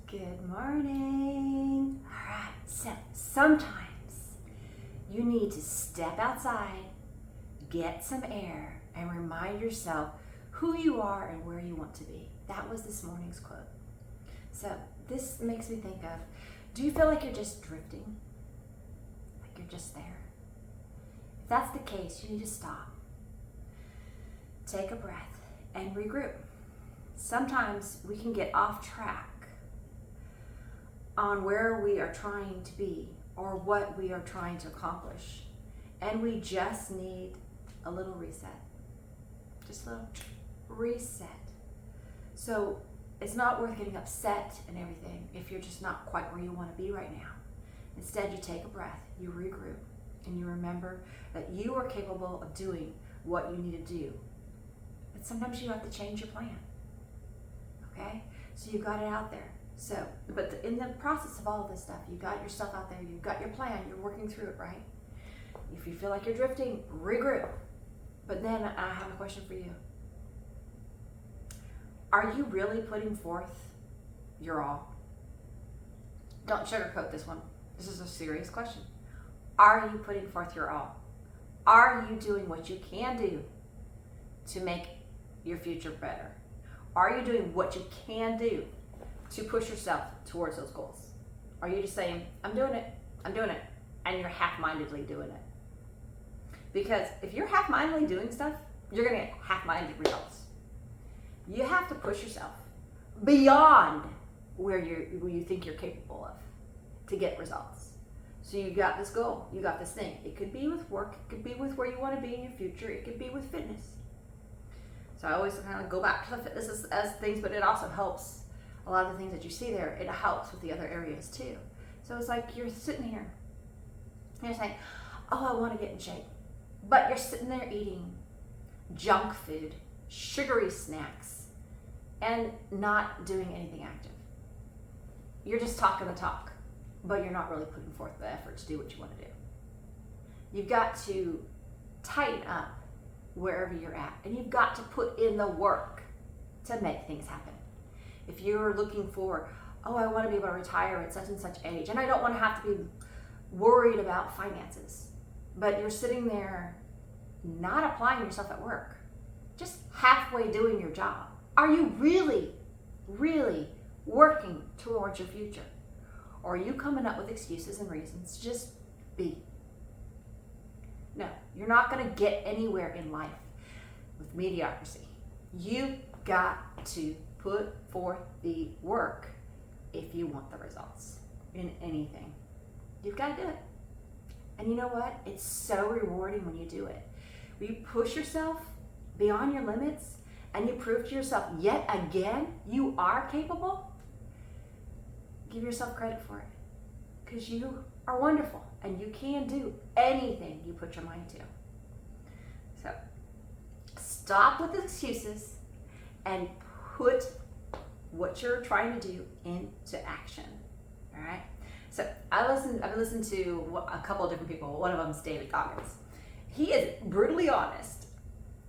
Good morning. All right, so sometimes you need to step outside, get some air, and remind yourself who you are and where you want to be. That was this morning's quote. So this makes me think of, do you feel like you're just drifting? Like you're just there? If that's the case, you need to stop. Take a breath and regroup. Sometimes we can get off track on where we are trying to be or what we are trying to accomplish. And we just need a little reset. Just a little reset. So it's not worth getting upset and everything if you're just not quite where you want to be right now. Instead, you take a breath, you regroup, and you remember that you are capable of doing what you need to do. But sometimes you have to change your plan. Okay? So you got it out there. So, but in the process of all of this stuff, you got your stuff out there, you've got your plan, you're working through it, right? If you feel like you're drifting, regroup. But then I have a question for you. Are you really putting forth your all? Don't sugarcoat this one. This is a serious question. Are you putting forth your all? Are you doing what you can do to make your future better? Are you doing what you can do to push yourself towards those goals? Are you just saying, I'm doing it, and you're half-mindedly doing it? Because if you're half-mindedly doing stuff, you're gonna get half-minded results. You have to push yourself beyond where you think you're capable of to get results. So you got this goal, you got this thing. It could be with work, it could be with where you wanna be in your future, it could be with fitness. So I always kind of go back to the fitness as things, but it also helps. A lot of the things that you see there, it helps with the other areas too. So it's like you're sitting here, and you're saying, oh, I want to get in shape. But you're sitting there eating junk food, sugary snacks, and not doing anything active. You're just talking the talk, but you're not really putting forth the effort to do what you want to do. You've got to tighten up wherever you're at, and you've got to put in the work to make things happen. If you're looking for, oh, I want to be able to retire at such and such age, and I don't want to have to be worried about finances, but you're sitting there not applying yourself at work, just halfway doing your job. Are you really, really working towards your future? Or are you coming up with excuses and reasons to just be? No, you're not going to get anywhere in life with mediocrity. You've got to put forth the work if you want the results in anything. You've got to do it. And you know what? It's so rewarding when you do it. When you push yourself beyond your limits and you prove to yourself yet again you are capable, give yourself credit for it. Because you are wonderful and you can do anything you put your mind to. So stop with the excuses and put what you're trying to do into action. All right. So I've listened to a couple of different people. One of them is David Goggins. He is brutally honest.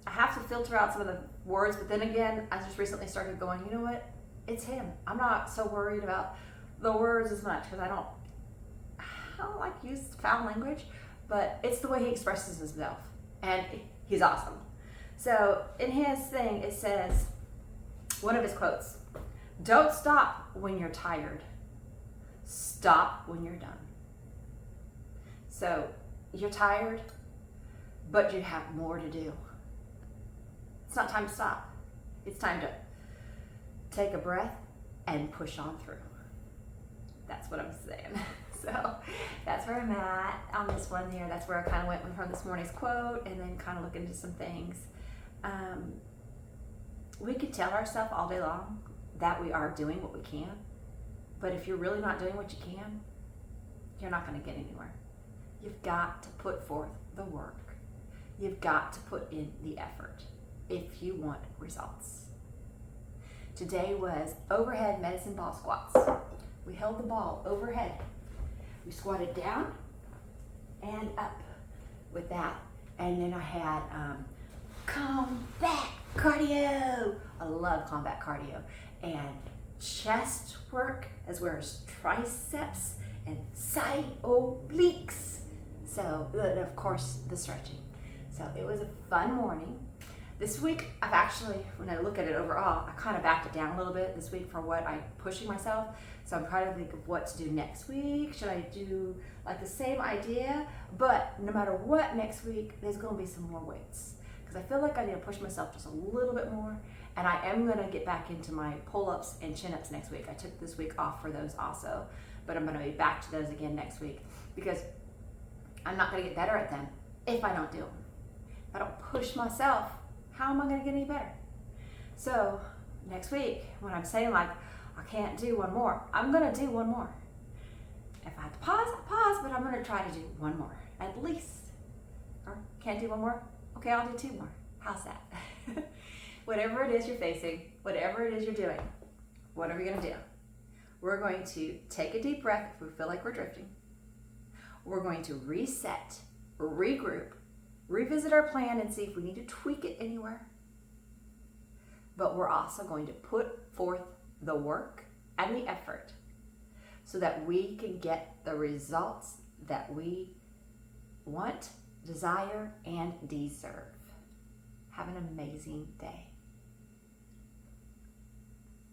I have to filter out some of the words, but then again, I just recently started going, you know what? It's him. I'm not so worried about the words as much because I don't like use foul language, but it's the way he expresses himself, and he's awesome. So in his thing, it says, one of his quotes, don't stop when you're tired. Stop when you're done. So you're tired, but you have more to do. It's not time to stop. It's time to take a breath and push on through. That's what I'm saying. So that's where I'm at on this one here. That's where I kind of went from this morning's quote and then kind of look into some things. We could tell ourselves all day long that we are doing what we can, but if you're really not doing what you can, you're not going to get anywhere. You've got to put forth the work. You've got to put in the effort if you want results. Today was overhead medicine ball squats. We held the ball overhead. We squatted down and up with that. And then I had combat cardio. I love combat cardio. And chest work as well as triceps and side obliques. So, and of course, the stretching. So it was a fun morning. This week, I've actually, when I look at it overall, I kind of backed it down a little bit this week for what I'm pushing myself. So I'm trying to think of what to do next week. Should I do like the same idea? But no matter what next week, there's going to be some more weights. Because I feel like I need to push myself just a little bit more. And I am going to get back into my pull-ups and chin-ups next week. I took this week off for those also. But I'm going to be back to those again next week. Because I'm not going to get better at them if I don't do them. If I don't push myself, how am I going to get any better? So next week, when I'm saying like, I can't do one more, I'm going to do one more. If I have to pause, I'll pause, but I'm going to try to do one more, at least. Or can't do one more? Okay, I'll do two more. How's that? Whatever it is you're facing, whatever it is you're doing, what are we going to do? We're going to take a deep breath if we feel like we're drifting. We're going to reset, regroup, revisit our plan and see if we need to tweak it anywhere. But we're also going to put forth the work and the effort so that we can get the results that we want, desire, and deserve. Have an amazing day.